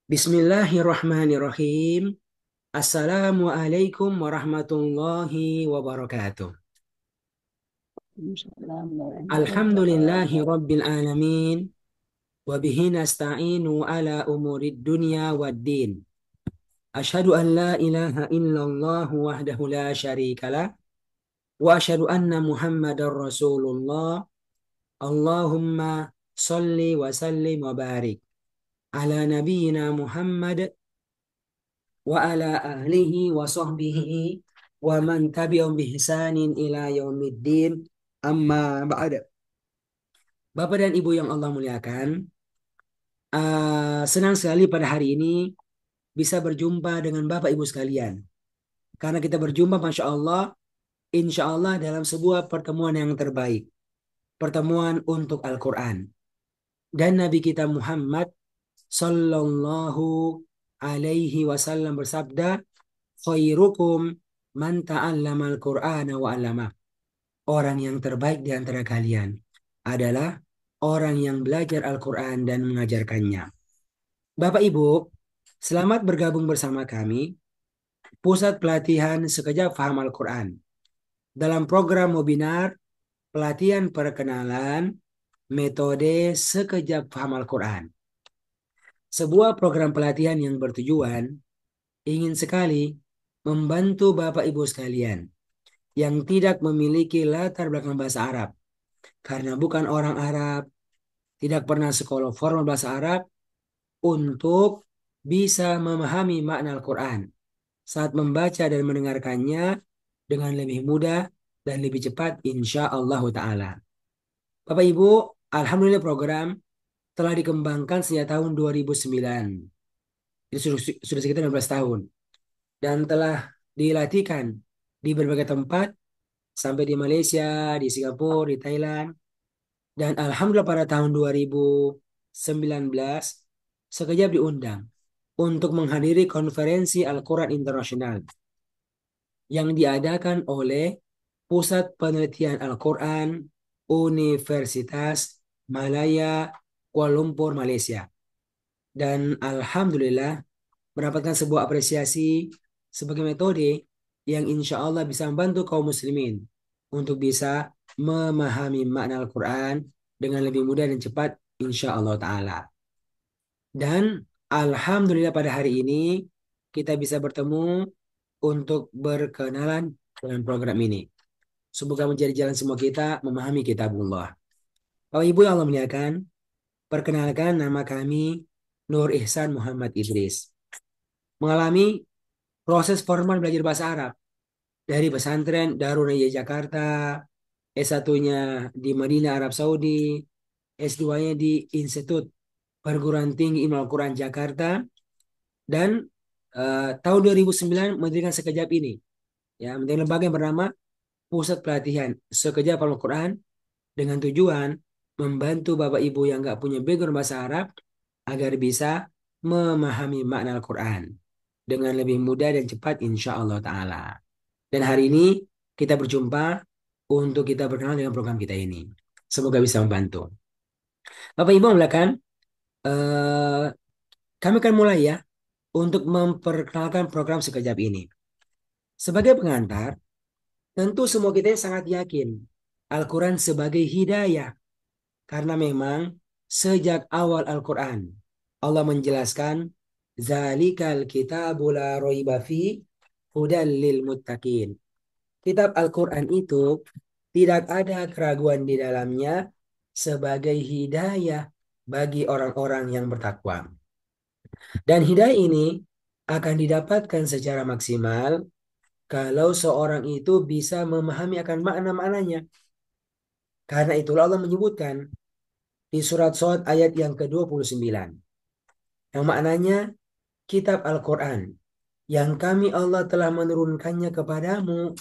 Bismillahirrahmanirrahim. Assalamualaikum warahmatullahi wabarakatuh. Waalaikumsalam warahmatullahi Alhamdulillahi wabarakatuh. rabbil alamin. Wabihi nasta'inu ala umurid dunya waddin. Ashadu an la ilaha illallah wahdahu la syarikalah. Wa ashadu anna muhammadar rasulullah. Allahumma salli wa sallim wa barik. Ala nabiyyina Muhammad wa ala ahlihi wa sahbihi wa man tabi'um bi ihsanin ila yaumiddin amma ba'da. Bapak dan Ibu yang Allah muliakan, senang sekali pada hari ini bisa berjumpa dengan Bapak Ibu sekalian. Karena kita berjumpa Masya Allah, Insya Allah dalam sebuah pertemuan yang terbaik. Pertemuan untuk Al-Quran. Dan Nabi kita Muhammad Sallallahu alaihi wasallam bersabda, khairukum man ta'allama al-Qur'ana wa 'allama. Orang yang terbaik di antara kalian adalah orang yang belajar Al-Quran dan mengajarkannya. Bapak Ibu, selamat bergabung bersama kami, Pusat Pelatihan Sekejap Faham Al-Quran. Dalam program webinar pelatihan perkenalan metode Sekejap Faham Al-Quran. Sebuah program pelatihan yang bertujuan ingin sekali membantu Bapak Ibu sekalian yang tidak memiliki latar belakang bahasa Arab karena bukan orang Arab, tidak pernah sekolah formal bahasa Arab untuk bisa memahami makna Al-Quran saat membaca dan mendengarkannya dengan lebih mudah dan lebih cepat insya Allah Ta'ala. Bapak Ibu, Alhamdulillah program telah dikembangkan sejak tahun 2009. Itu sudah sekitar 15 tahun. Dan telah dilatihkan di berbagai tempat sampai di Malaysia, di Singapura, di Thailand. Dan Alhamdulillah pada tahun 2019 sekejap diundang untuk menghadiri konferensi Al-Quran Internasional yang diadakan oleh Pusat Penelitian Al-Quran Universitas Malaya Kuala Lumpur, Malaysia. Dan Alhamdulillah mendapatkan sebuah apresiasi sebagai metode yang insya Allah bisa membantu kaum muslimin untuk bisa memahami makna Al-Quran dengan lebih mudah dan cepat insya Allah Ta'ala. Dan Alhamdulillah pada hari ini kita bisa bertemu untuk berkenalan dengan program ini. Semoga menjadi jalan semua kita memahami kitabullah. Bapak Ibu yang Allah muliakan, perkenalkan nama kami Nur Ihsan Muhammad Idris. Mengalami proses formal belajar bahasa Arab dari pesantren Darul Najah Jakarta, S1-nya di Madinah Arab Saudi, S2-nya di Institut Perguruan Tinggi Ilmu Al-Quran Jakarta, dan tahun 2009 mendirikan sekejap ini, ya, mendirikan lembaga yang bernama Pusat Pelatihan Sekejap Al-Quran dengan tujuan membantu Bapak Ibu yang nggak punya background bahasa Arab agar bisa memahami makna Al-Quran dengan lebih mudah dan cepat insya Allah Ta'ala. Dan hari ini kita berjumpa untuk kita berkenalan dengan program kita ini. Semoga bisa membantu. Bapak Ibu melakukan, eh, kami akan mulai ya untuk memperkenalkan program sekejap ini. Sebagai pengantar, tentu semua kita sangat yakin Al-Quran sebagai hidayah. Karena memang sejak awal Al-Quran Allah menjelaskan Zalikal kitabu la raiba fi hudal lil muttaqin. Kitab Al-Quran itu tidak ada keraguan di dalamnya sebagai hidayah bagi orang-orang yang bertakwa. Dan hidayah ini akan didapatkan secara maksimal kalau seorang itu bisa memahami akan makna-maknanya. Karena itulah Allah menyebutkan di surat Shad ayat yang ke-29. Yang maknanya kitab Al-Quran yang kami Allah telah menurunkannya kepadamu,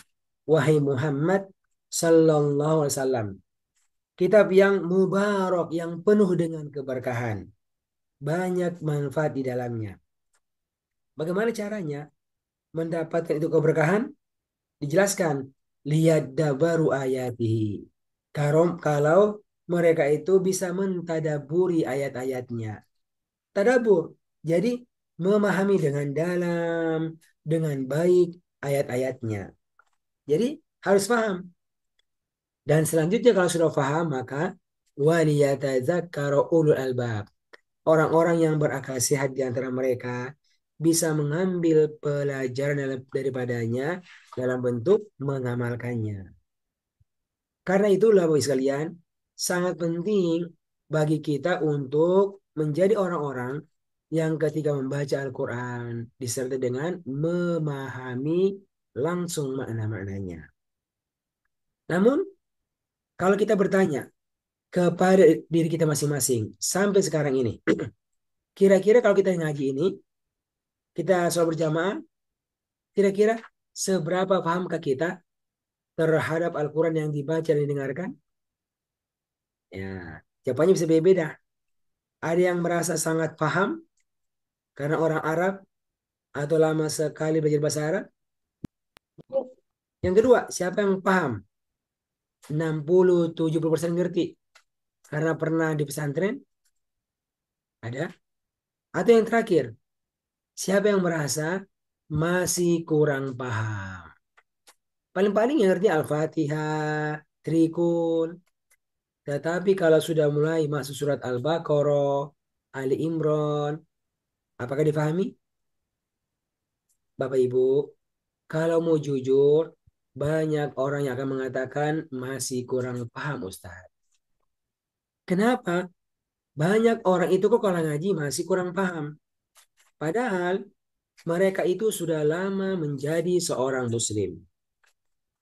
wahai Muhammad Sallallahu Alaihi Wasallam. Kitab yang mubarak, yang penuh dengan keberkahan. Banyak manfaat di dalamnya. Bagaimana caranya mendapatkan itu keberkahan? Dijelaskan. Lihat dabaru ayatihi. Kalau mereka itu bisa mentadaburi ayat-ayatnya. Tadabur. Jadi memahami dengan dalam, dengan baik ayat-ayatnya. Jadi harus paham. Dan selanjutnya kalau sudah paham maka waliyatadzakkaru ulul albab. Orang-orang yang berakal sehat di antara mereka bisa mengambil pelajaran daripadanya dalam bentuk mengamalkannya. Karena itulah Bapak sekalian, sangat penting bagi kita untuk menjadi orang-orang yang ketika membaca Al-Quran disertai dengan memahami langsung makna-maknanya. Namun, kalau kita bertanya kepada diri kita masing-masing sampai sekarang ini, kira-kira kalau kita ngaji ini, kita sholat berjamaah, kira-kira seberapa pahamkah kita terhadap Al-Quran yang dibaca dan didengarkan? Ya, jawabannya bisa beda-beda. Ada yang merasa sangat paham karena orang Arab atau lama sekali belajar bahasa Arab. Yang kedua, siapa yang paham? 60-70% ngerti karena pernah di pesantren? Ada. Atau yang terakhir, siapa yang merasa masih kurang paham? Paling-paling yang ngerti Al-Fatihah, Trikul. Tetapi kalau sudah mulai masuk surat Al-Baqarah, Ali Imran, apakah difahami? Bapak Ibu, kalau mau jujur, banyak orang yang akan mengatakan masih kurang paham Ustaz. Kenapa? Banyak orang itu kok kalau ngaji masih kurang paham. Padahal mereka itu sudah lama menjadi seorang muslim.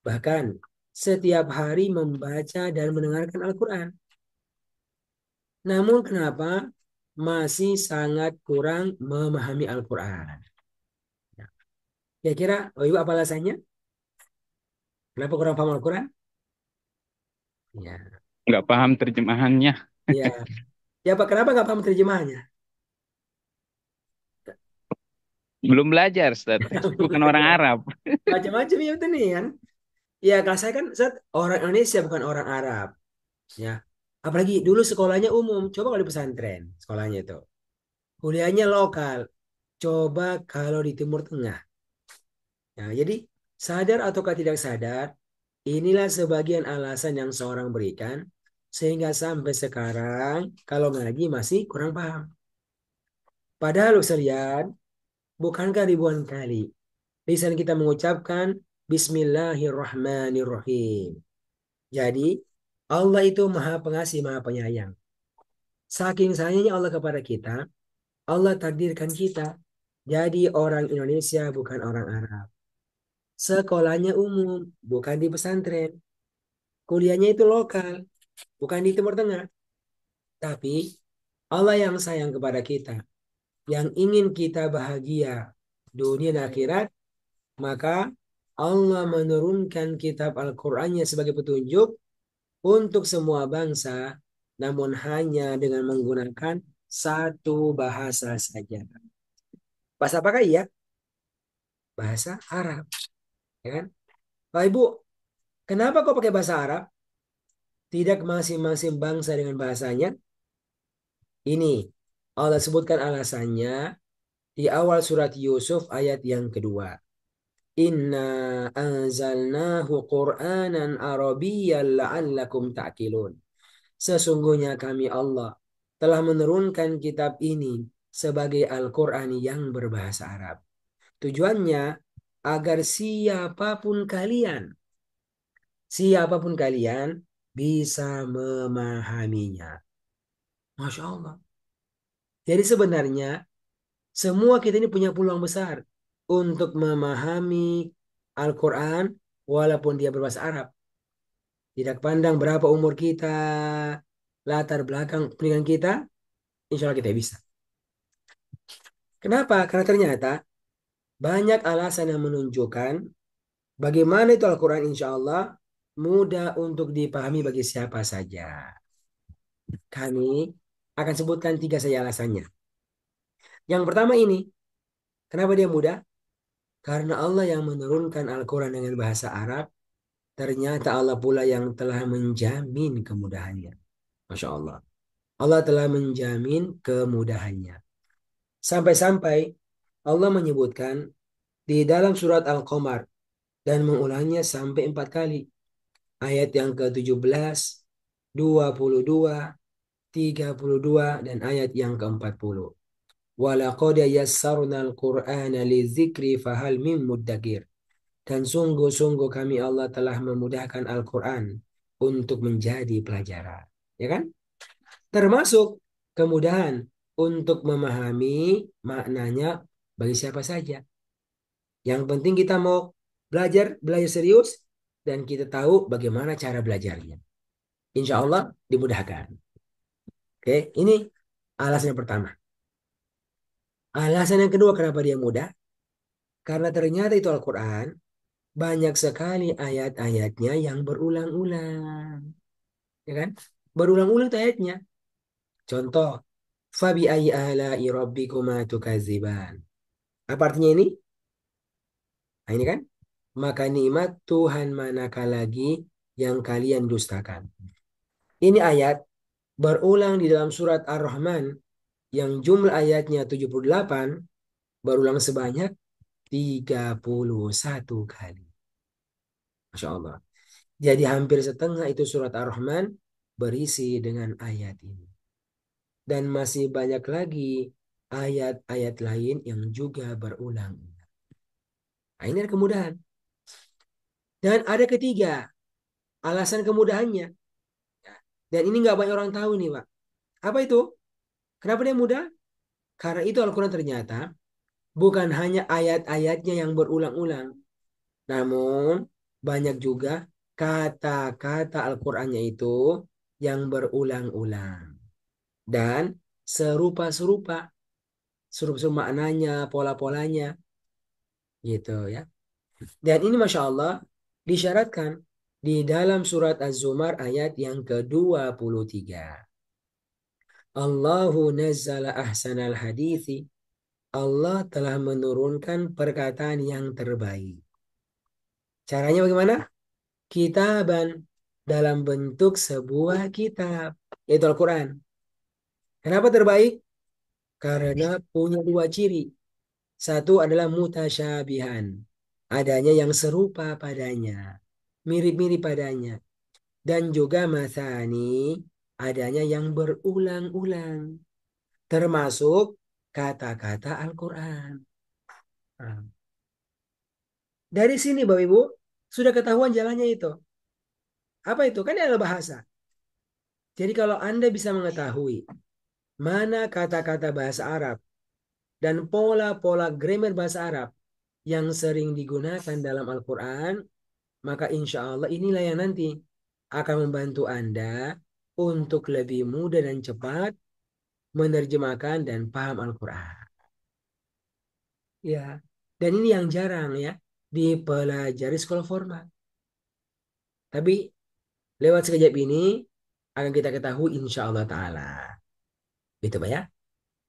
Bahkan setiap hari membaca dan mendengarkan Al-Quran. Namun kenapa masih sangat kurang memahami Al-Quran? Kira-kira, oh ibu apa alasannya? Kenapa kurang paham Al-Quran? Ya, Nggak paham terjemahannya. ya. Ya, Pak, kenapa nggak paham terjemahannya? Belum belajar, Ustaz. Bukan orang Arab. Macam-macam ya itu nih kan. Ya, kalau saya kan Ustaz, orang Indonesia bukan orang Arab. Ya, apalagi dulu sekolahnya umum. Coba kalau di pesantren sekolahnya itu. Kuliahnya lokal. Coba kalau di Timur Tengah. Nah, jadi sadar ataukah tidak sadar, inilah sebagian alasan yang seorang berikan sehingga sampai sekarang kalau ngaji masih kurang paham. Padahal sekalian, bukankah ribuan kali lisan kita mengucapkan Bismillahirrahmanirrahim. Jadi Allah itu maha pengasih, maha penyayang. Saking sayangnya Allah kepada kita, Allah takdirkan kita jadi orang Indonesia bukan orang Arab. Sekolahnya umum, bukan di pesantren. Kuliahnya itu lokal, bukan di Timur Tengah. Tapi Allah yang sayang kepada kita, yang ingin kita bahagia dunia dan akhirat, maka Allah menurunkan kitab Al-Qur'annya sebagai petunjuk untuk semua bangsa, namun hanya dengan menggunakan satu bahasa saja. Bahasa apakah iya? Bahasa Arab. Ya kan? Pak Ibu, kenapa kok pakai bahasa Arab? Tidak masing-masing bangsa dengan bahasanya? Ini Allah sebutkan alasannya di awal surat Yusuf ayat yang kedua. Inna anzalnahu Qur'anan Arabiyyan la'allakum ta'qilun. Sesungguhnya kami Allah telah menurunkan kitab ini sebagai Al-Quran yang berbahasa Arab. Tujuannya agar siapapun kalian bisa memahaminya. Masya Allah. Jadi sebenarnya semua kita ini punya peluang besar untuk memahami Al-Quran walaupun dia berbahasa Arab. Tidak pandang berapa umur kita, latar belakang pendidikan kita, insya Allah kita bisa. Kenapa? Karena ternyata banyak alasan yang menunjukkan bagaimana itu Al-Quran insya Allah mudah untuk dipahami bagi siapa saja. Kami akan sebutkan tiga saja alasannya. Yang pertama ini, kenapa dia mudah? Karena Allah yang menurunkan Al-Quran dengan bahasa Arab, ternyata Allah pula yang telah menjamin kemudahannya. Masya Allah. Allah telah menjamin kemudahannya. Sampai-sampai Allah menyebutkan di dalam surat Al-Qamar dan mengulangnya sampai 4 kali. Ayat yang ke-17, 22, 32, dan ayat yang ke-40. Walaqad yassarnal Qur'ana lidzikri fahal mim muddakir. Dan sungguh-sungguh kami Allah telah memudahkan Al-Quran untuk menjadi pelajaran. Ya kan? Termasuk kemudahan untuk memahami maknanya bagi siapa saja. Yang penting kita mau belajar serius, dan kita tahu bagaimana cara belajarnya. Insya Allah dimudahkan. Oke, ini alasan yang pertama. Alasan yang kedua kenapa dia mudah? Karena ternyata itu Al-Quran banyak sekali ayat-ayatnya yang berulang-ulang. Ya kan? Berulang-ulang itu ayatnya. Contoh, Fabi ayyi ala'i rabbikuma tukadziban. Apa artinya ini? Nah, ini kan? Maka nikmat Tuhan manakah lagi yang kalian dustakan. Ini ayat berulang di dalam surat Ar-Rahman yang jumlah ayatnya 78, berulang sebanyak 31 kali. Masya Allah. Jadi hampir setengah itu surat Ar-Rahman berisi dengan ayat ini. Dan masih banyak lagi ayat-ayat lain yang juga berulang. Nah, ini ada kemudahan. Dan ada ketiga, alasan kemudahannya. Dan ini nggak banyak orang tahu nih, Pak. Apa itu? Kenapa dia mudah? Karena itu Al-Quran ternyata bukan hanya ayat-ayatnya yang berulang-ulang. Namun banyak juga kata-kata Al-Qurannya itu yang berulang-ulang. Dan serupa-serupa. Serupa-serupa maknanya, pola-polanya. Gitu ya. Dan ini Masya Allah disyaratkan di dalam surat Az-Zumar ayat yang ke-23. Allahu nazzala ahsanal hadithi. Allah telah menurunkan perkataan yang terbaik. Caranya bagaimana? Kitaban, dalam bentuk sebuah kitab, yaitu Al-Quran. Kenapa terbaik? Karena punya dua ciri. Satu adalah mutasyabihan. Adanya yang serupa padanya. Mirip-mirip padanya. Dan juga masani, adanya yang berulang-ulang. Termasuk kata-kata Al-Quran. Nah, dari sini Bapak Ibu, sudah ketahuan jalannya itu. Apa itu? Kan ini adalah bahasa. Jadi kalau Anda bisa mengetahui mana kata-kata bahasa Arab dan pola-pola grammar bahasa Arab yang sering digunakan dalam Al-Quran, maka insya Allah inilah yang nanti akan membantu Anda untuk lebih mudah dan cepat menerjemahkan dan paham Al-Quran. Ya, dan ini yang jarang ya dipelajari sekolah formal. Tapi lewat sekejap ini akan kita ketahui insya Allah Ta'ala. Gitu Pak ya.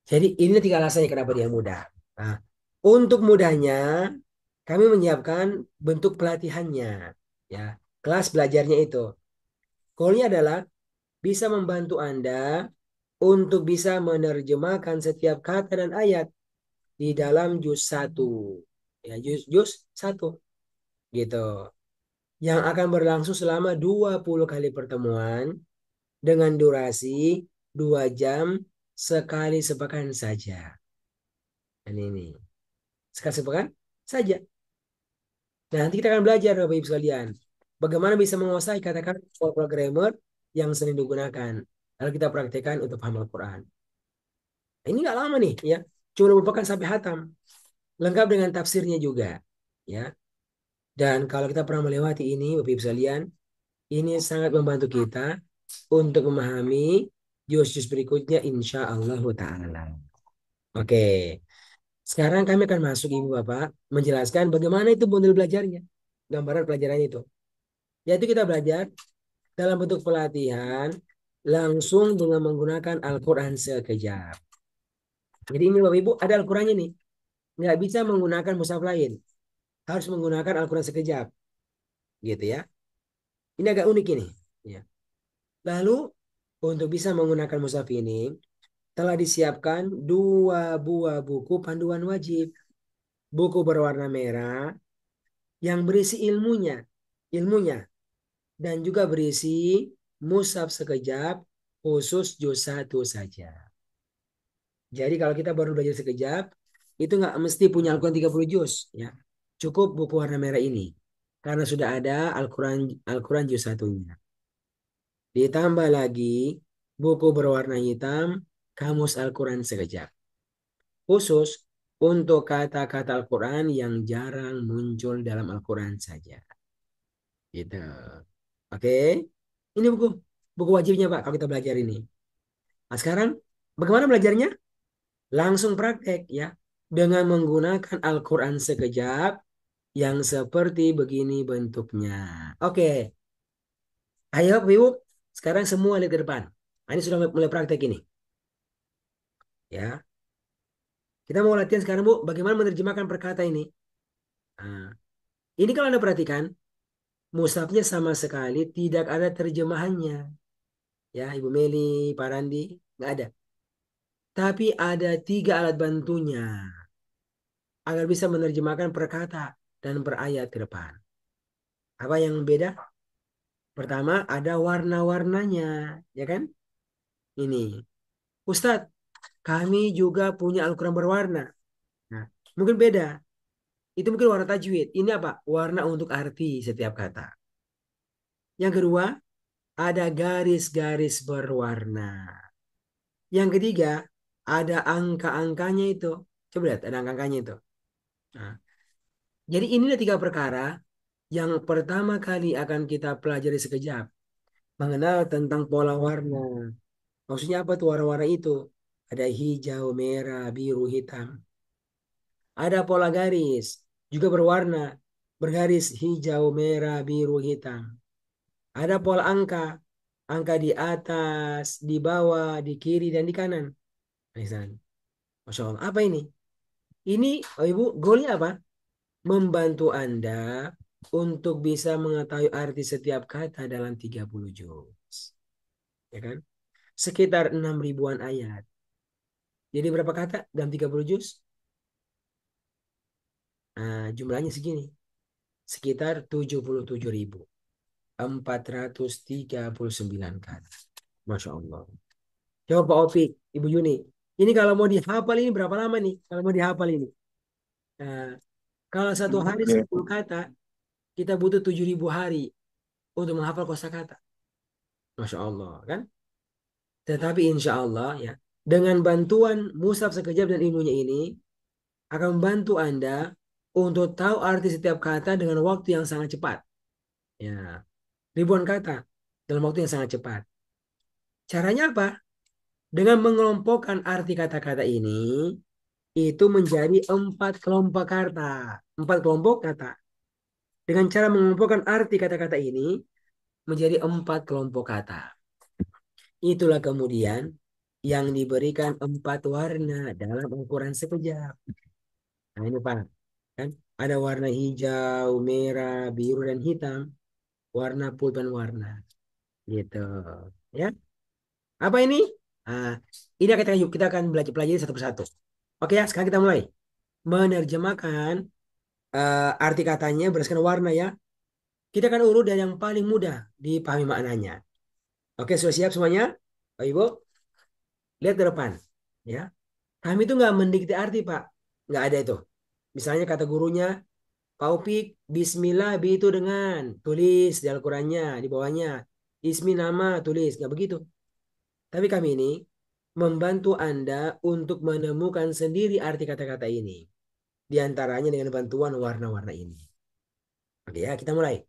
Jadi ini tiga alasannya kenapa dia mudah. Nah, untuk mudahnya kami menyiapkan bentuk pelatihannya. Ya, kelas belajarnya itu. Goalnya adalah bisa membantu Anda untuk bisa menerjemahkan setiap kata dan ayat di dalam juz 1. Ya, juz 1 gitu. Yang akan berlangsung selama 20 kali pertemuan dengan durasi 2 jam sekali sepekan saja. Dan ini sekali sepekan saja. Nah, nanti kita akan belajar Bapak Ibu sekalian bagaimana bisa menguasai kata-kata pola grammar yang sering digunakan. Lalu kita praktekkan untuk paham Al-Quran. Nah, ini nggak lama nih ya. Cuma merupakan sampai hatam. Lengkap dengan tafsirnya juga. Ya. Dan kalau kita pernah melewati ini Bapak Ibu sekalian, ini sangat membantu kita untuk memahami juz-juz berikutnya insya Allah Ta'ala. Oke, sekarang kami akan masuk Ibu Bapak menjelaskan bagaimana itu model belajarnya. Gambaran pelajarannya itu. Yaitu kita belajar dalam bentuk pelatihan langsung dengan menggunakan Al-Quran sekejap. Jadi ini Bapak Ibu ada Al-Qurannya nih. Nggak bisa menggunakan mushaf lain. Harus menggunakan Al-Quran sekejap. Gitu ya. Ini agak unik ini. Ya. Lalu untuk bisa menggunakan mushaf ini telah disiapkan 2 buah buku panduan wajib. buku berwarna merah yang berisi ilmunya dan juga berisi mushaf sekejap khusus juz 1 saja. Jadi kalau kita baru belajar sekejap, itu nggak mesti punya Al-Quran 30 juz, ya. Cukup buku warna merah ini. Karena sudah ada Al-Quran juz satunya. Ditambah lagi buku berwarna hitam, Kamus Al-Quran sekejap. Khusus untuk kata-kata Al-Quran yang jarang muncul dalam Al-Quran saja. Gitu. Oke. Ini buku wajibnya Pak kalau kita belajar ini. Nah, sekarang bagaimana belajarnya? Langsung praktek ya. Dengan menggunakan Al-Quran sekejap yang seperti begini bentuknya. Oke. Ayo Bapak Ibu. Sekarang semua lihat ke depan. Nah, ini sudah mulai praktek ini. Ya. Kita mau latihan sekarang Bu. Bagaimana menerjemahkan perkata ini. Nah, ini kalau Anda perhatikan. Mushafnya sama sekali tidak ada terjemahannya. Ya Ibu Meli, Pak Randi. Nggak ada. Tapi ada 3 alat bantunya. Agar bisa menerjemahkan perkata dan perayat ke depan. Apa yang beda? Pertama, ada warna-warnanya, ya kan? Ini, Ustadz, kami juga punya Al-Quran berwarna. Nah, mungkin beda. Itu mungkin warna tajwid. Ini apa? Warna untuk arti setiap kata. Yang kedua, ada garis-garis berwarna. Yang ketiga, ada angka-angkanya itu. Coba lihat, ada angka-angkanya itu. Nah, jadi inilah 3 perkara yang pertama kali akan kita pelajari sekejap. Mengenal tentang pola warna. Maksudnya apa tuh warna-warna itu? Ada hijau, merah, biru, hitam. Ada pola garis, juga berwarna. Bergaris hijau, merah, biru, hitam. Ada pola angka. Angka di atas, di bawah, di kiri, dan di kanan. Misalnya. Masya Allah. Apa ini? Ini, oh Ibu, goalnya apa? Membantu Anda untuk bisa mengetahui arti setiap kata dalam 30 juz. Ya kan? Sekitar 6 ribuan ayat. Jadi berapa kata dalam 30 juz? Nah, jumlahnya segini. Sekitar 77.439 kata. Masya Allah. Coba Pak Opik, Ibu Yuni. Ini kalau mau dihafal ini berapa lama nih? Kalau mau dihafal ini. Nah, kalau satu hari Oke. 10 kata, kita butuh 7.000 hari untuk menghafal kosakata. Masya Allah, kan? Tetapi insya Allah ya, dengan bantuan Musaf sekejap dan ilmunya ini, akan membantu Anda untuk tahu arti setiap kata dengan waktu yang sangat cepat. Ya, ribuan kata dalam waktu yang sangat cepat. Caranya apa? Dengan mengelompokkan arti kata-kata ini, itu menjadi 4 kelompok kata. 4 kelompok kata. Dengan cara mengelompokkan arti kata-kata ini, menjadi 4 kelompok kata. Itulah kemudian yang diberikan 4 warna dalam ukuran sekejap. Nah ini Pak, kan? Ada warna hijau, merah, biru, dan hitam. Warna pulpen warna. Gitu. Ya. Apa ini? Nah, ini kita akan belajar pelajari satu persatu. Oke ya, sekarang kita mulai. Menerjemahkan arti katanya berdasarkan warna ya. Kita akan urut dari yang paling mudah dipahami maknanya. Oke, sudah siap semuanya? Bapak Ibu, lihat ke depan. Ya. Kami itu nggak mendikte arti, Pak. Nggak ada itu. Misalnya kata gurunya, Taufik, Bismillah, bi itu dengan. Tulis di Al-Qurannya, di bawahnya. Ismi nama, tulis. Nggak begitu. Tapi kami ini membantu Anda untuk menemukan sendiri arti kata-kata ini. Di antaranya dengan bantuan warna-warna ini. Oke ya, kita mulai.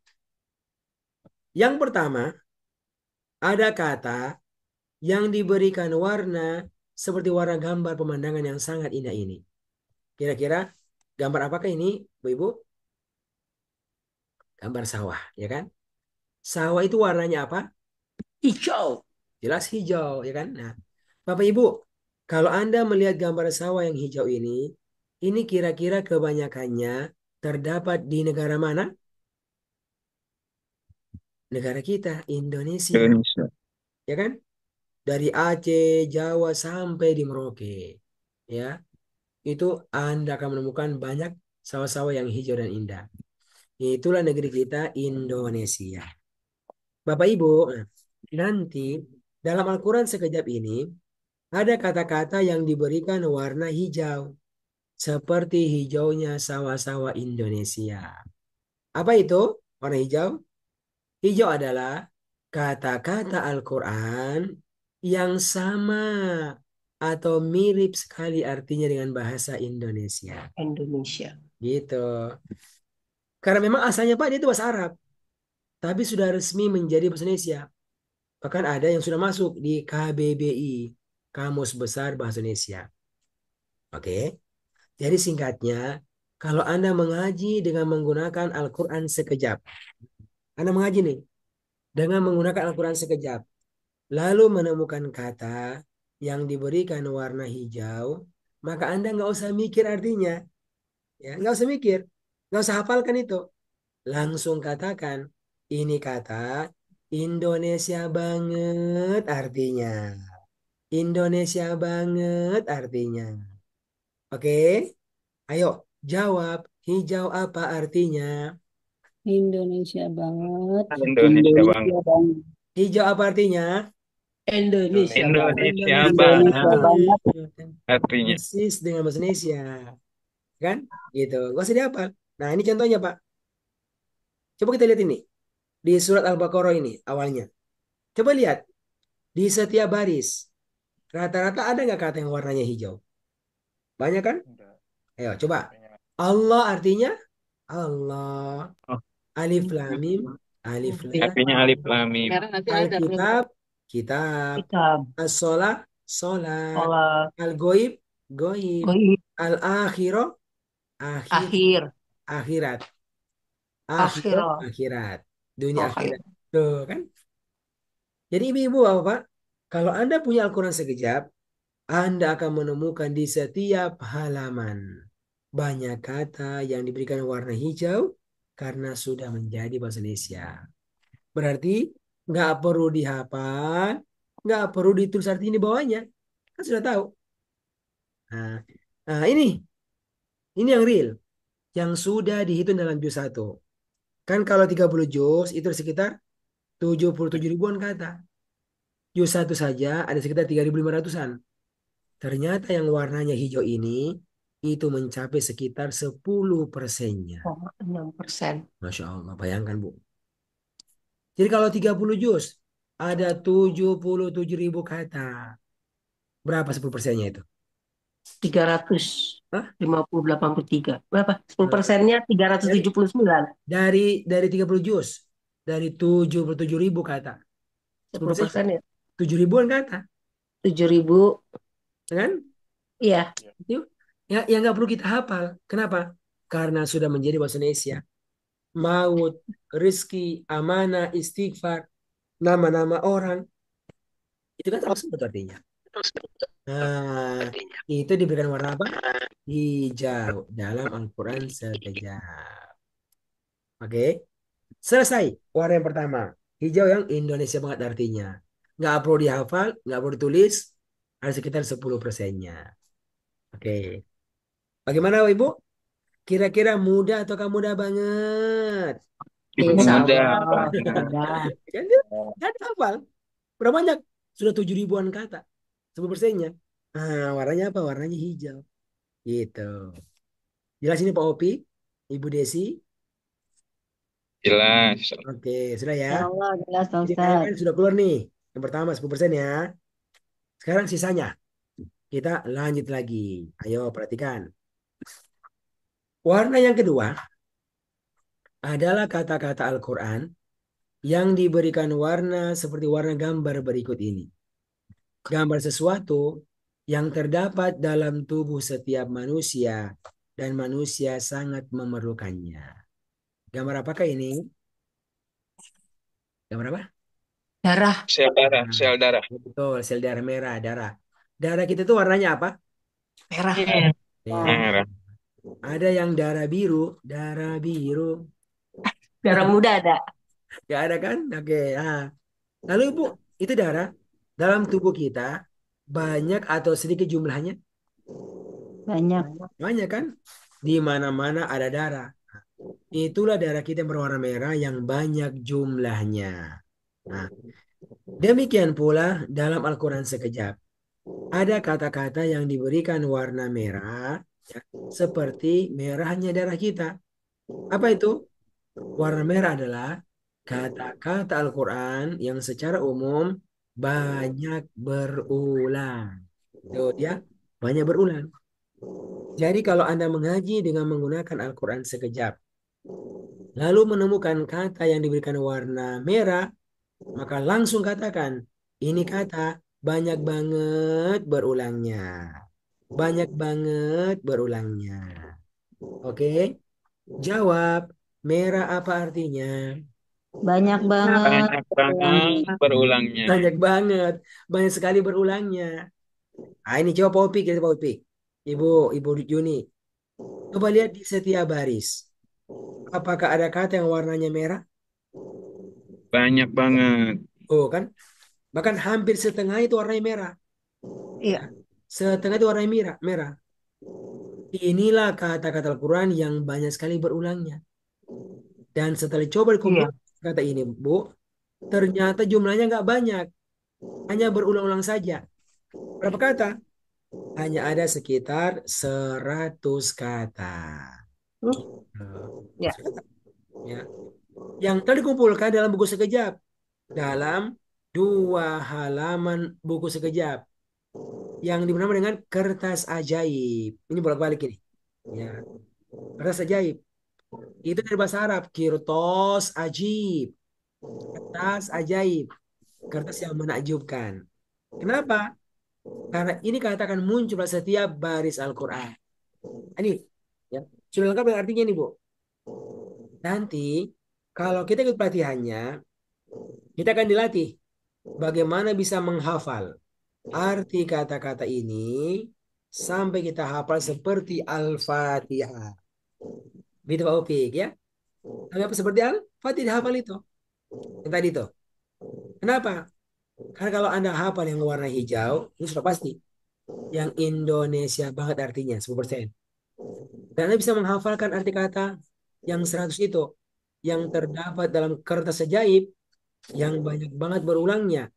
Yang pertama, ada kata yang diberikan warna seperti warna gambar pemandangan yang sangat indah ini. Kira-kira gambar apakah ini, Bu Ibu? Gambar sawah, ya kan? Sawah itu warnanya apa? Hijau. Jelas hijau, ya kan? Nah, Bapak Ibu, kalau Anda melihat gambar sawah yang hijau ini kira-kira kebanyakannya terdapat di negara mana? Negara kita, Indonesia, Indonesia. ya kan? Dari Aceh, Jawa sampai di Merauke, ya. Itu Anda akan menemukan banyak sawah-sawah yang hijau dan indah. Itulah negeri kita, Indonesia. Bapak Ibu, nanti dalam Al-Quran sekejap ini ada kata-kata yang diberikan warna hijau, seperti hijaunya sawah-sawah Indonesia. Apa itu warna hijau? Hijau adalah kata-kata Al-Quran yang sama atau mirip sekali artinya dengan bahasa Indonesia. Indonesia. Gitu. Karena memang asalnya Pak dia itu bahasa Arab, tapi sudah resmi menjadi bahasa Indonesia. Bahkan ada yang sudah masuk di KBBI, Kamus Besar Bahasa Indonesia. Oke. Jadi singkatnya, kalau Anda mengaji dengan menggunakan Al-Quran sekejap, Anda mengaji nih dengan menggunakan Al-Quran sekejap, lalu menemukan kata yang diberikan warna hijau, maka Anda nggak usah mikir artinya, ya nggak usah mikir, nggak usah hafalkan itu, langsung katakan ini kata Indonesia banget artinya, Indonesia banget artinya. Oke, ayo jawab hijau apa artinya? Indonesia banget. Indonesia bang. Indonesia banget. Hijau apa artinya? Indonesia banget. Indonesia Indonesia bang. Indonesia banget. banget. Artinya. Persis dengan bahasa Indonesia, kan? Gitu. Gak usah dihafal. Nah, ini contohnya, Pak. Coba kita lihat ini. Di surat Al-Baqarah ini awalnya. Coba lihat. Di setiap baris. Rata-rata ada nggak kata yang warnanya hijau? Banyak kan? Ayo, coba. Allah artinya Allah. Oh, Alif Lam Mim. Alif Lam. artinya alif lam mim. Alkitab. Kitab. Kitab. As-sholah. Sholat. Sholat. Al-goib. Goib. Goib. Al-akhirah. Akhir. Akhir. Akhirat. Akhirah. Akhirah. Akhirat. Dunia Oke. akhirat. Tuh kan. Jadi ibu-ibu Bapak, kalau Anda punya Al-Quran sekejap, Anda akan menemukan di setiap halaman banyak kata yang diberikan warna hijau karena sudah menjadi bahasa Indonesia. Berarti nggak perlu dihafal, nggak perlu ditulis arti di bawahnya. Kan sudah tahu. Nah, nah ini yang real, yang sudah dihitung dalam juz 1. Kan kalau 30 juz itu sekitar 77 ribuan kata. Juz 1 saja ada sekitar 3.500-an. Ternyata yang warnanya hijau ini itu mencapai sekitar 10%-nya. 6%. Masya Allah, bayangkan Bu. Jadi kalau 30 juz, ada 77 ribu kata. Berapa 10%-nya itu? 353. Berapa? Nah, 10%-nya Dari, 379. dari 30 juz, dari 77 ribu kata. 10%, 10% ya. 7 ribuan kata. 7.000. Kan? Iya. Itu yang nggak perlu kita hafal. Kenapa? Karena sudah menjadi bahasa Indonesia. Maut, rizki, amanah, istighfar, nama-nama orang. Itu kan tersebut artinya. Nah, itu diberikan warna apa? Hijau dalam Al-Quran sekejap. Oke, selesai warna yang pertama. Hijau yang Indonesia banget artinya. Nggak perlu dihafal, nggak perlu ditulis. Ada sekitar 10%-nya. Oke, bagaimana Ibu? Kira-kira mudah ataukah mudah banget? Insya Mudah Allah. banget. Udah. Kan dia kan hafal. Berapa banyak? Sudah 7 ribuan kata. 10%-nya. Nah, warnanya apa? Warnanya hijau. Gitu. Jelas ini Pak Opi, Ibu Desi. Jelas. Oke, sudah ya. Ya Allah, jelas Pak Jadi kayaknya Ustadz. kan sudah keluar nih. Yang pertama 10% ya. Sekarang sisanya. Kita lanjut lagi. Ayo perhatikan. Warna yang kedua adalah kata-kata Al-Quran yang diberikan warna seperti warna gambar berikut ini. Gambar sesuatu yang terdapat dalam tubuh setiap manusia dan manusia sangat memerlukannya. Gambar apakah ini? Gambar apa? Darah Sel darah, Nah, sel darah. betul, sel darah merah, darah. Darah kita itu warnanya apa? merah. Merah. Merah. Ada yang darah biru, darah biru. Darah muda ada. Ya ada kan? Oke. Nah, lalu Ibu, itu darah dalam tubuh kita banyak atau sedikit jumlahnya? Banyak. Banyak kan? di mana-mana ada darah. Itulah darah kita yang berwarna merah yang banyak jumlahnya. Nah, demikian pula dalam Al-Quran sekejap. Ada kata-kata yang diberikan warna merah, ya, seperti merahnya darah kita. Apa itu? Warna merah adalah kata-kata Al-Quran yang secara umum banyak berulang. Tuh, dia banyak berulang. Jadi kalau Anda mengaji dengan menggunakan Al-Quran sekejap, lalu menemukan kata yang diberikan warna merah, maka langsung katakan, ini kata banyak banget berulangnya. Banyak banget berulangnya. Oke? Jawab, merah apa artinya? Banyak banget Banyak berulangnya. banget berulangnya. Banyak banget. Banyak sekali berulangnya. Nah, ini coba Pak Upik, Pak Upik. Ibu Juni. Coba lihat di setiap baris. Apakah ada kata yang warnanya merah? Banyak banget. Oh kan? Bahkan hampir setengah itu warnanya merah. Iya, Setengah itu warnanya merah. Merah. Inilah kata-kata Al-Quran yang banyak sekali berulangnya. Dan setelah coba dikumpul iya, kata ini, Bu, ternyata jumlahnya nggak banyak. Hanya berulang-ulang saja. Berapa kata? Hanya ada sekitar 100 kata. Nah, iya, ya. Yang telah dikumpulkan dalam buku sekejap. Dalam 2 halaman buku sekejap. Yang dibernama dengan kertas ajaib. Ini bolak-balik ini. Ya, kertas ajaib. Itu dari bahasa Arab. Kirtos ajib. Kertas ajaib. Kertas yang menakjubkan. Kenapa? Karena ini katakan muncul pada setiap baris Al-Quran. Ini ya, sudah lengkap dengan artinya nih Bu. Nanti kalau kita ikut pelatihannya, kita akan dilatih bagaimana bisa menghafal arti kata-kata ini sampai kita hafal seperti Al-Fatihah. Gitu Pak Upik ya. Tapi apa seperti Al-Fatihah hafal itu. Yang tadi itu. Kenapa? Karena kalau Anda hafal yang warna hijau, ini sudah pasti. Yang Indonesia banget artinya, 10%. Dan Anda bisa menghafalkan arti kata yang 100 itu. Yang terdapat dalam kertas ajaib yang banyak banget berulangnya.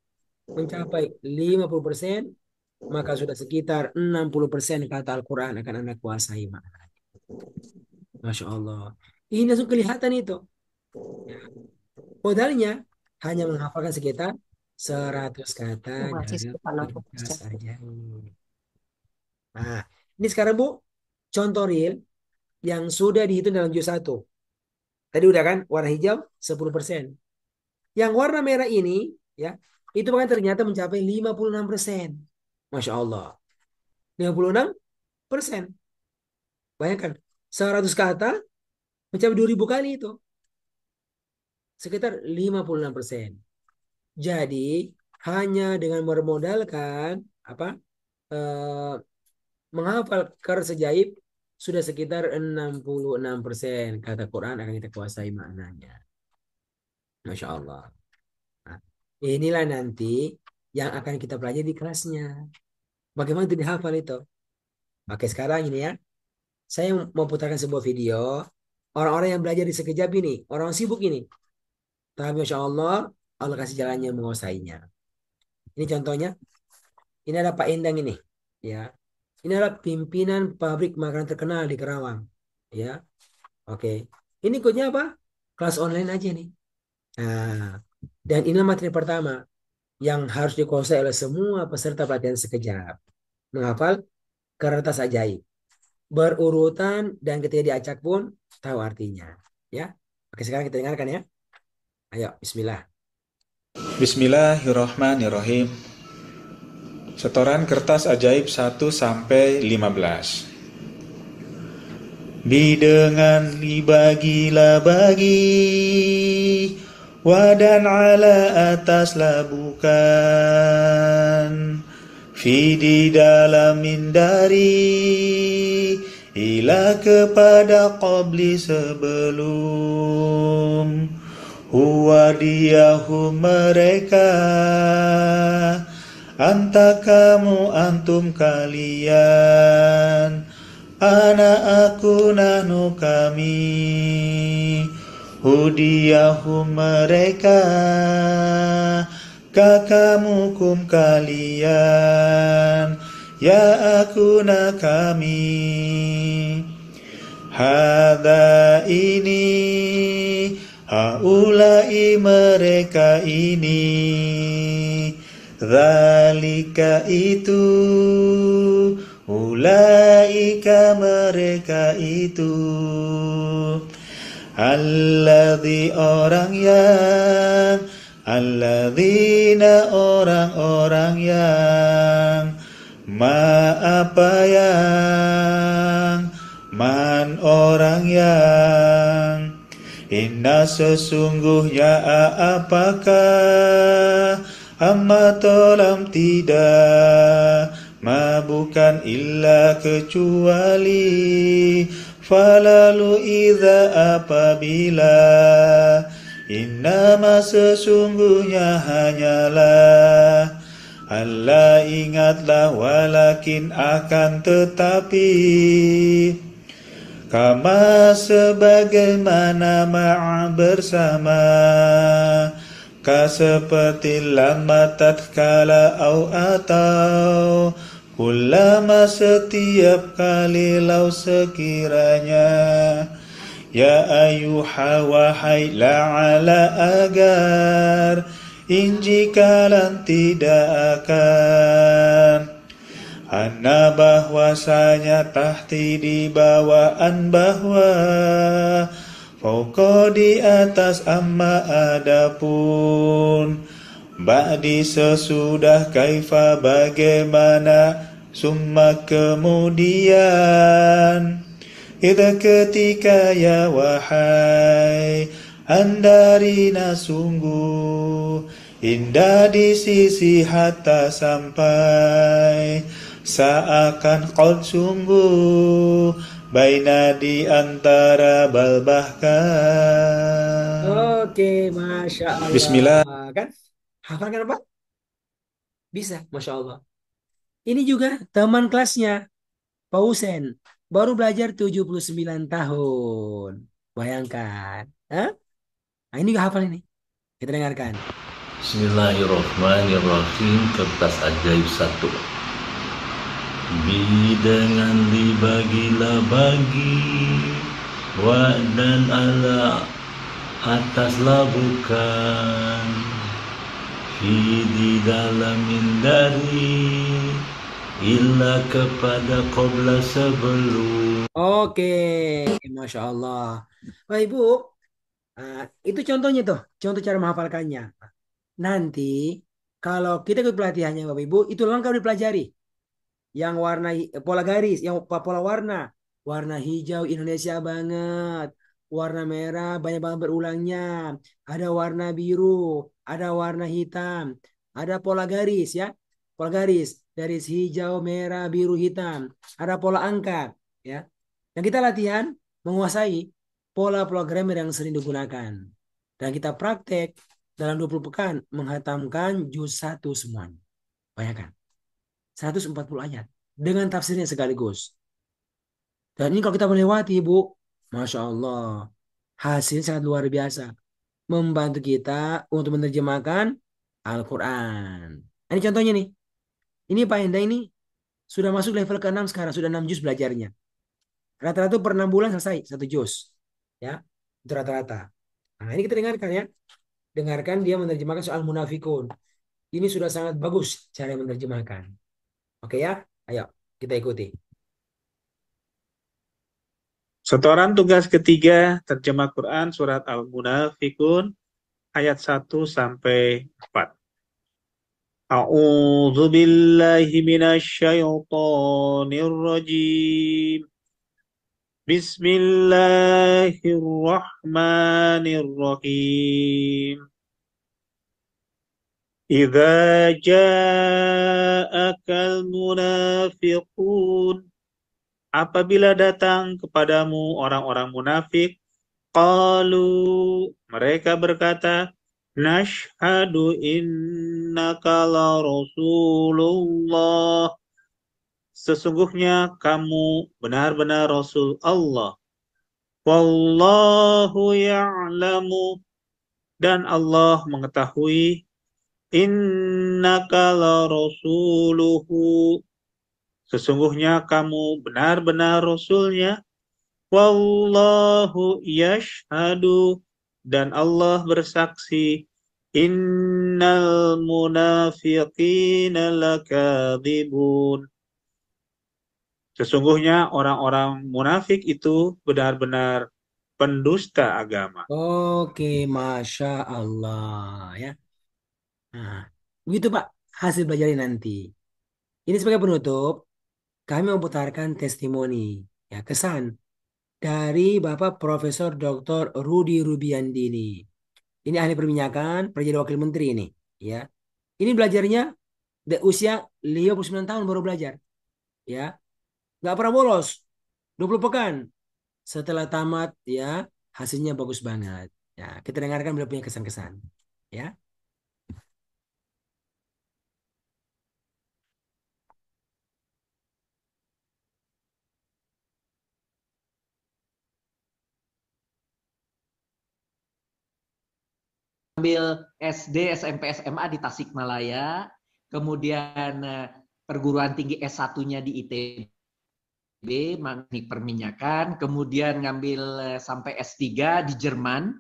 Mencapai 50%, maka sudah sekitar 60% kata Al-Quran akan Anda kuasai. Masya Allah. Ini langsung kelihatan itu. Modalnya hanya menghafalkan sekitar 100 kata masih dalam sekitar kertas 60%. ajaib. Nah, ini sekarang Bu, contoh real yang sudah dihitung dalam juz 1. Tadi udah kan, warna hijau 10%. Yang warna merah ini, ya, itu bahkan ternyata mencapai 56%. Masya Allah. 56%. Bayangkan, 100 kata mencapai 2000 kali itu. Sekitar 56%. Jadi, hanya dengan bermodalkan apa eh, menghafal kertas ajaib sudah sekitar 66% kata Quran akan kita kuasai maknanya. Masya Allah. Nah, inilah nanti yang akan kita pelajari di kelasnya. Bagaimana itu dihafal itu? Oke, sekarang ini ya. Saya mau putarkan sebuah video. Orang-orang yang belajar di sekejap ini. Orang sibuk ini. Tapi Masya Allah, Allah kasih jalannya menguasainya. Ini contohnya. Ini ada Pak Endang ini. Ya. Ini adalah pimpinan pabrik makanan terkenal di Kerawang. Ya. Oke. Ini ikutnya apa? Kelas online aja nih. Nah, dan inilah materi pertama yang harus dikuasai oleh semua peserta pelatihan sekejap. Menghafal kertas ajaib. Berurutan dan ketika diacak pun tahu artinya. Ya. Oke, sekarang kita dengarkan ya. Ayo, bismillah. Bismillahirrohmanirrohim. Setoran kertas ajaib 1 sampai 15. Bidengan dibagilah bagi, wadan ala ataslah bukan, fi dalamin dari, ila kepada qabli sebelum, huwa diyahu mereka, anta kamu antum kalian, Anak aku nahnu kami, hudiyahum mereka, kakamukum kalian, ya aku na kami. Hada ini, haulai mereka ini, zalika itu, ulaika mereka itu. Alladzi orang yang, alladzina orang-orang yang, ma apa yang, man orang yang, inna sesungguhnya apakah, amma tolam tidak, ma bukan illa kecuali, falalu idza apabila, innama sesungguhnya hanyalah, Allah ingatlah walakin akan tetapi, kama sebagaimana ma'a bersama, ka seperti lama tatkala au atau, kullama setiap kali lau sekiranya, ya ayuha wahai la'ala agar, injikalan tidak akan, anna bahwasanya tahti di bawaan bahwa, fauqa di atas amma adapun, ba'di sesudah kaifa bagaimana, summa kemudian, idza ketika ya wahai, andarina sungguh, indah di sisi hatta sampai, seakan qad sungguh, baina di antara bal bahkan. Oke, Masya Allah. Bismillah. Kan? Hafal kan Pak? Bisa, Masya Allah. Ini juga teman kelasnya, Pak Husen. Baru belajar 79 tahun. Bayangkan. Hah? Nah, ini juga hafal ini. Kita dengarkan. Bismillahirrahmanirrahim. Kertas ajaib 1. Dengan dibagilah bagi, wa dan ala ataslah bukan, di dalamin dari, illa kepada qabla sebelum. Oke, Masya Allah. Bapak Ibu, itu contohnya tuh, contoh cara menghafalkannya. Nanti kalau kita ikut pelatihannya Bapak Ibu, itu lengkap dipelajari. Yang warna pola garis, yang pola warna, warna hijau Indonesia banget, warna merah banyak banget berulangnya, ada warna biru, ada warna hitam, ada pola garis ya, pola garis, garis hijau, merah, biru, hitam, ada pola angka ya. Yang kita latihan menguasai pola-pola grammar yang sering digunakan. Dan kita praktek dalam 20 pekan menghatamkan juz 1 semuanya. Bayangkan. 140 ayat dengan tafsirnya sekaligus. Dan ini kalau kita melewati, Bu, Masya Allah, hasilnya sangat luar biasa. Membantu kita untuk menerjemahkan Al-Quran. Ini contohnya nih. Ini Pak Enda ini sudah masuk level ke-6 sekarang. Sudah 6 juz belajarnya. Rata-rata per 6 bulan selesai 1 juz. Ya, itu rata-rata. Nah, ini kita dengarkan ya. Dengarkan dia menerjemahkan soal munafikun. Ini sudah sangat bagus cara menerjemahkan. Oke ya, ayo kita ikuti. Setoran tugas ketiga terjemah Quran surat Al-Munafikun ayat 1 sampai 4. A'udzu billahi minasyaitonir rajim. Bismillahirrahmanirrahim. Idza ja'akal munafiqun, apabila datang kepadamu orang-orang munafik, qalu, mereka berkata, nashhadu innaka la rasulullah, sesungguhnya kamu benar-benar Rasul Allah. Wallahu ya'lamu, dan Allah mengetahui, innaka la rasuluhu, sesungguhnya kamu benar-benar Rasulnya. Wallahu yashhadu, dan Allah bersaksi, innal munafiqina lakadzibun, sesungguhnya orang-orang munafik itu benar-benar pendusta agama. Oke, Masya Allah ya. Nah, begitu Pak hasil belajarnya nanti. Ini sebagai penutup, kami memutarkan testimoni, ya kesan dari Bapak Profesor Dr. Rudi Rubiandi ini. Ini ahli perminyakan, pernah jadi wakil menteri ini, ya. Ini belajarnya usia 59 tahun baru belajar, ya. Nggak pernah bolos, 20 pekan. Setelah tamat, ya, hasilnya bagus banget. Ya, kita dengarkan beliau punya kesan-kesan, ya. Ambil SD, SMP, SMA di Tasikmalaya, kemudian perguruan tinggi S1-nya di ITB, teknik perminyakan, kemudian ngambil sampai S3 di Jerman,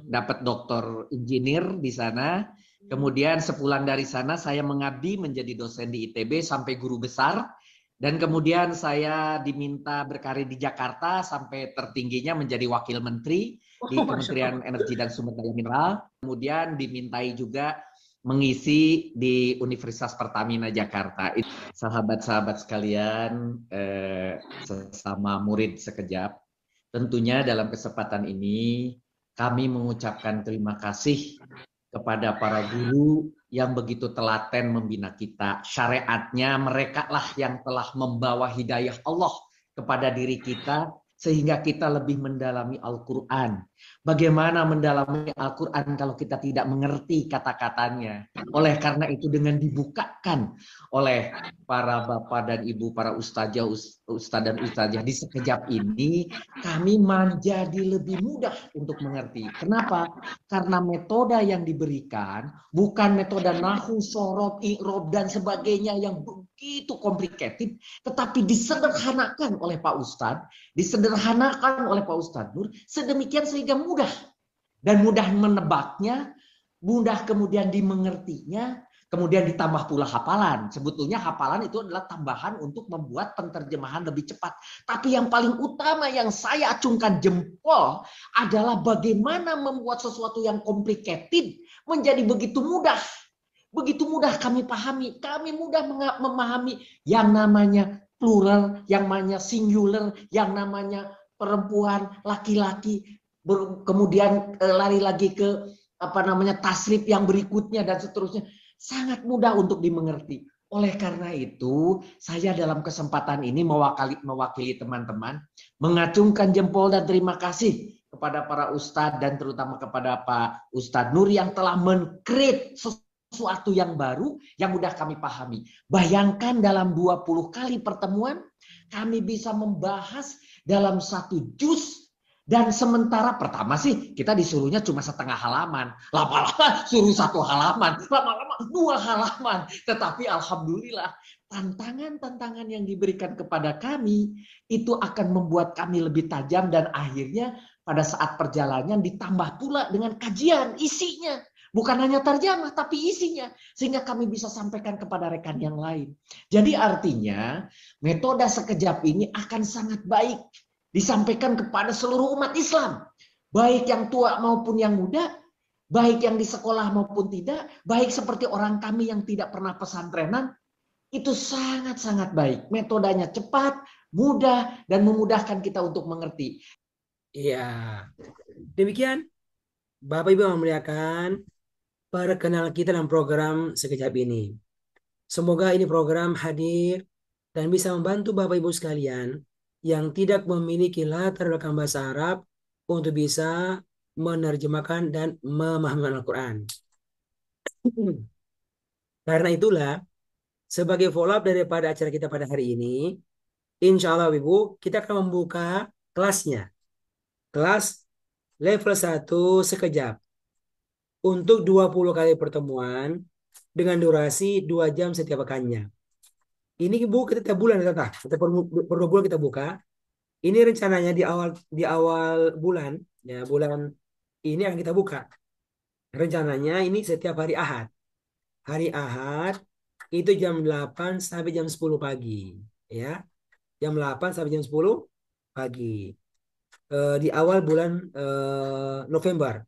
dapat doktor engineer di sana. Kemudian sepulang dari sana saya mengabdi menjadi dosen di ITB sampai guru besar. Dan kemudian saya diminta berkarir di Jakarta sampai tertingginya menjadi wakil menteri di Kementerian Energi dan Sumber Daya Mineral. Kemudian dimintai juga mengisi di Universitas Pertamina Jakarta. Sahabat-sahabat sekalian, sesama murid sekejap, tentunya dalam kesempatan ini kami mengucapkan terima kasih kepada para guru yang begitu telaten membina kita. Syariatnya mereka lah yang telah membawa hidayah Allah kepada diri kita sehingga kita lebih mendalami Al-Quran. Bagaimana mendalami Al-Quran kalau kita tidak mengerti kata-katanya? Oleh karena itu dengan dibukakan oleh para bapak dan ibu, para ustaz dan ustazah di sekejap ini, kami menjadi lebih mudah untuk mengerti. Kenapa? Karena metode yang diberikan bukan metode nahu, sorob, i'rob, dan sebagainya yang begitu complicated, tetapi disederhanakan oleh Pak Ustadz, disederhanakan oleh Pak Ustadz Nur, sedemikian sehingga mudah. Dan mudah menebaknya, mudah kemudian dimengertinya, kemudian ditambah pula hafalan. Sebetulnya hafalan itu adalah tambahan untuk membuat penterjemahan lebih cepat. Tapi yang paling utama yang saya acungkan jempol adalah bagaimana membuat sesuatu yang complicated menjadi begitu mudah. Begitu mudah kami pahami. Kami mudah memahami yang namanya plural, yang namanya singular, yang namanya perempuan, laki-laki. Kemudian lari lagi ke tasrif yang berikutnya dan seterusnya. Sangat mudah untuk dimengerti. Oleh karena itu, saya dalam kesempatan ini mewakili teman-teman, mengacungkan jempol dan terima kasih kepada para ustadz dan terutama kepada Pak Ustadz Nur yang telah men-create sesuatu yang baru yang mudah kami pahami. Bayangkan dalam 20 kali pertemuan, kami bisa membahas dalam satu juz. Dan sementara pertama sih kita disuruhnya cuma setengah halaman. Lama-lama suruh 1 halaman. Lama-lama 2 halaman. Tetapi alhamdulillah tantangan-tantangan yang diberikan kepada kami itu akan membuat kami lebih tajam. Dan akhirnya pada saat perjalanan ditambah pula dengan kajian isinya. Bukan hanya terjemah tapi isinya. Sehingga kami bisa sampaikan kepada rekan yang lain. Jadi artinya metode sekejap ini akan sangat baik disampaikan kepada seluruh umat Islam. Baik yang tua maupun yang muda, baik yang di sekolah maupun tidak, baik seperti orang kami yang tidak pernah pesantrenan, itu sangat-sangat baik. Metodenya cepat, mudah, dan memudahkan kita untuk mengerti. Iya. Demikian, Bapak Ibu yang memuliakan, perkenalan kita dalam program sekejap ini. Semoga ini program hadir dan bisa membantu Bapak Ibu sekalian yang tidak memiliki latar belakang bahasa Arab untuk bisa menerjemahkan dan memahami Al-Quran. Karena itulah, sebagai follow up daripada acara kita pada hari ini, insya Allah Ibu, kita akan membuka kelasnya. Kelas level 1 sekejap. Untuk 20 kali pertemuan dengan durasi 2 jam setiap pekannya. Ini Ibu kita tiap bulan Tata. Kita per 2 bulan kita buka. Ini rencananya di awal bulan, ya bulan ini akan kita buka. Rencananya ini setiap hari Ahad. Hari Ahad itu jam 8 sampai jam 10 pagi, ya. Jam 8 sampai jam 10 pagi. Di awal bulan November.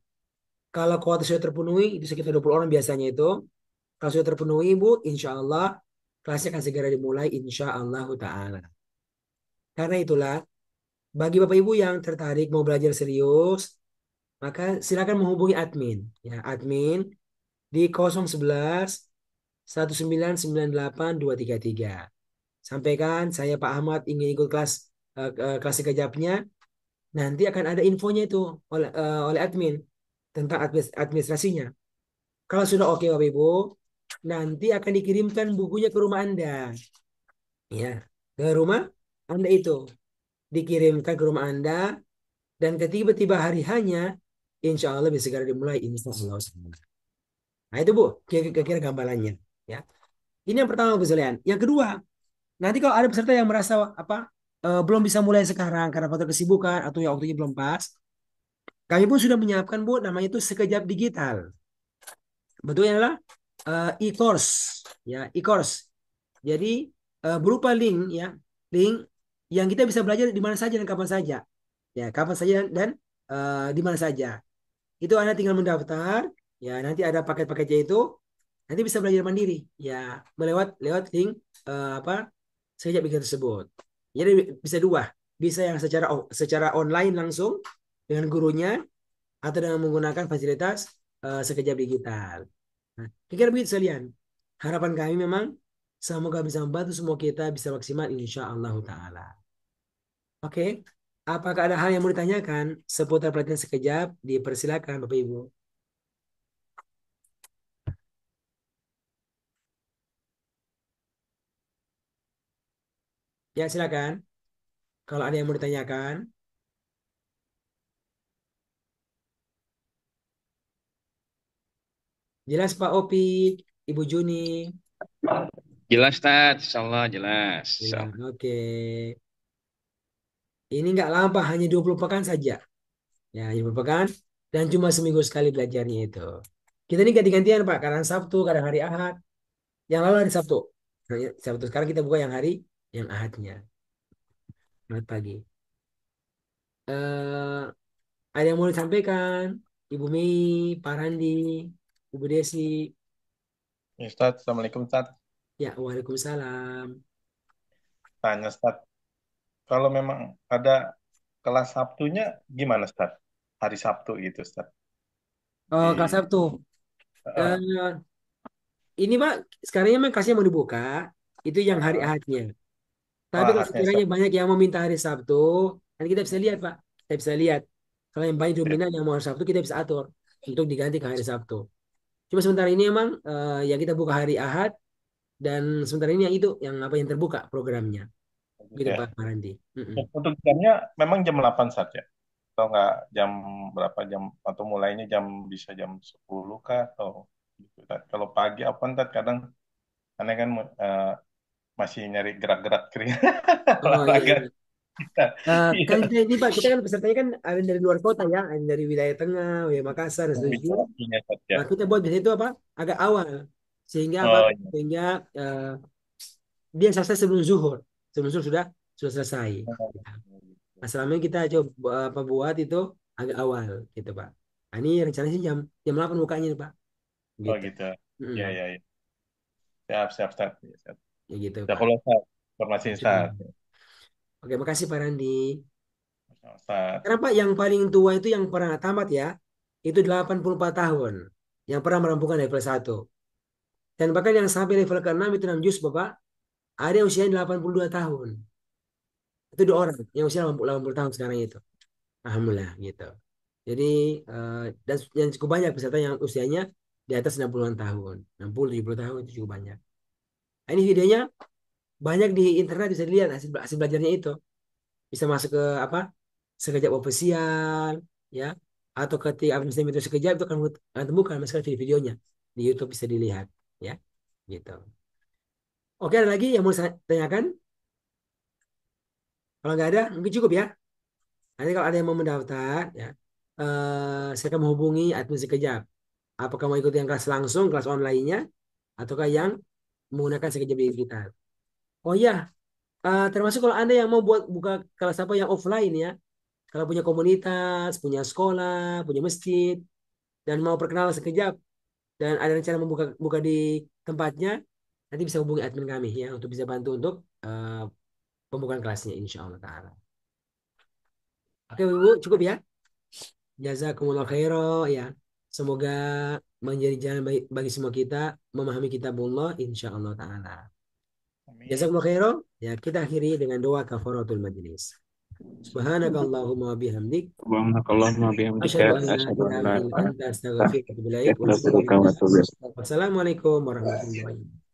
Kalau kuota sudah terpenuhi, itu sekitar 20 orang biasanya itu. Kalau sudah terpenuhi, Bu, insya Allah kelasnya akan segera dimulai, insya Allah Ta'ala. Karena itulah, bagi Bapak Ibu yang tertarik mau belajar serius, maka silakan menghubungi admin. Ya, admin di 011 1998233. Sampaikan, saya Pak Ahmad ingin ikut kelas sekejapnya. Nanti akan ada infonya itu oleh admin tentang administrasinya. Kalau sudah oke Bapak Ibu, nanti akan dikirimkan bukunya ke rumah Anda. Ya, ke rumah Anda itu. Dikirimkan ke rumah Anda dan ketiba-tiba hari hanya, insya Allah bisa segera dimulai. Insya Allah. Nah itu Bu, kira-kira gambarannya. Ya. Ini yang pertama Bu sekalian. Yang kedua, nanti kalau ada peserta yang merasa belum bisa mulai sekarang karena faktor kesibukan atau yang waktunya belum pas, kami pun sudah menyiapkan Bu, namanya itu sekejap digital. Bentuknya adalah e-course, ya e-course. Jadi berupa link, ya link yang kita bisa belajar di mana saja dan kapan saja, ya kapan saja dan di mana saja. Itu Anda tinggal mendaftar, ya nanti ada paket-paketnya itu, nanti bisa belajar mandiri, ya lewat link apa sekejap digital tersebut. Jadi bisa dua, bisa yang secara online langsung dengan gurunya atau dengan menggunakan fasilitas sekejap digital. Nah, kira-kira begitu sekalian. Harapan kami memang semoga bisa membantu semua kita bisa maksimal insya Allah Ta'ala. Oke, apakah ada hal yang mau ditanyakan seputar pelatihan sekejap? Dipersilakan Bapak Ibu. Ya silakan. Kalau ada yang mau ditanyakan. Jelas Pak Opi, Ibu Juni. Jelas, Tat. Insyaallah jelas. Ya, oke. Ini nggak lama, hanya 20 pekan saja. Ya, 20 pekan. Dan cuma seminggu sekali belajarnya itu. Kita ini ganti-gantian Pak. Kadang Sabtu, kadang hari Ahad. Yang lalu hari Sabtu. Nah, Sabtu sekarang kita buka yang hari yang Ahadnya. Selamat pagi. Eh, ada yang mau disampaikan? Ibu Mei, Pak Randi, Ibu Desi. Ya, Ustaz, Assalamualaikum Ustaz. Ya, Waalaikumsalam. Tanya Ustaz, kalau memang ada kelas Sabtunya gimana Ustaz? Hari Sabtu gitu Ustaz. Oh, Di kelas Sabtu. Heeh. Eh, ini Pak, sekarang memang kelasnya mau dibuka. Itu yang hari Heeh. Ahadnya. Oh, Tapi kalau ahadnya sekiranya Ustaz. banyak yang meminta hari Sabtu, nanti kita bisa lihat Pak. Kita bisa lihat. Kalau yang banyak dominan yang mau hari Sabtu, kita bisa atur untuk diganti ke hari Sabtu. Cuma sementara ini emang yang kita buka hari Ahad dan sementara ini yang itu yang apa yang terbuka programnya. Gitu Gitu ya. Pak Randi. Mm-mm. Untuk jamnya memang jam 8 Ustaz ya? Atau enggak jam berapa jam atau mulainya bisa jam 10 kah atau gitu Ustaz. Kalau pagi apa Ustaz kadang aneh kan masih nyari gerak-gerak kering Oh iya olahraga. iya. Kan Iya. kita ini Pak, kita kan pesertanya kan ada dari luar kota ya, ada dari wilayah tengah, wilayah Makassar dan Bisa seterusnya. waktunya Ustaz ya. Nah, kita buat biasanya itu apa? Agak awal. Sehingga apa? Oh iya. Sehingga dia selesai sebelum zuhur. Sebelum zuhur sudah selesai. Oh, Ya. gitu. Nah, selama ini kita coba apa buat itu agak awal gitu, Pak. Nah, ini rencananya sih jam jam 8 bukanya nih, Pak. Oh Gitu. gitu. Mm-mm. Ya ya ya. Siap siap Ustaz. Ya, siap. Ya gitu, Ya, Pak. kalau Ustaz, informasi Sudah. Ustaz. Oke, makasih Pak Randi. Ustaz. Karena Pak yang paling tua itu yang pernah tamat ya, itu 84 tahun. Yang pernah merampungkan level 1. Dan bahkan yang sampai level ke-6 itu 6 juz, Bapak, ada yang usianya 82 tahun. Itu 2 orang yang usia 80 tahun sekarang itu. Alhamdulillah gitu. Jadi dan yang cukup banyak peserta yang usianya di atas 60-an tahun. 60 70 tahun itu cukup banyak. Nah, ini videonya banyak di internet, bisa dilihat hasil hasil belajarnya itu. Bisa masuk ke apa? Sekejap official, ya. Atau ketik apa misalnya itu sekejap itu akan temukan masalah videonya di YouTube, bisa dilihat, ya. Gitu. Oke, ada lagi yang mau saya tanyakan? Kalau nggak ada, mungkin cukup ya. Nanti kalau ada yang mau mendaftar, ya, saya akan menghubungi admin sekejap. Apakah mau ikut yang kelas langsung, kelas online-nya, ataukah yang menggunakan sekejap digital. Oh iya, termasuk kalau Anda yang mau buka kelas apa yang offline ya, kalau punya komunitas, punya sekolah, punya masjid, dan mau perkenalan sekejap, dan ada rencana membuka buka di tempatnya, nanti bisa hubungi admin kami ya, untuk bisa bantu untuk pembukaan kelasnya, insya Allah ta'ala. Oke, Ibu, cukup ya. Jazakumullah khairan ya. Semoga menjadi jalan bagi semua kita memahami kitabullah, insya Allah ta'ala. Amin. Jazakumullah khairan. Ya, kita akhiri dengan doa kafaratul majlis. Subhanakallahumma wa bihamdik. Subhanakallahumma bihamdika Asyhadu an la asyhadu an ilaha la illa ilaha anta astaghfiruka wa atubu ilaik. illa anta astaghfiruka wa atubu ilaik. Wassalamualaikum warahmatullahi wabarakatuh.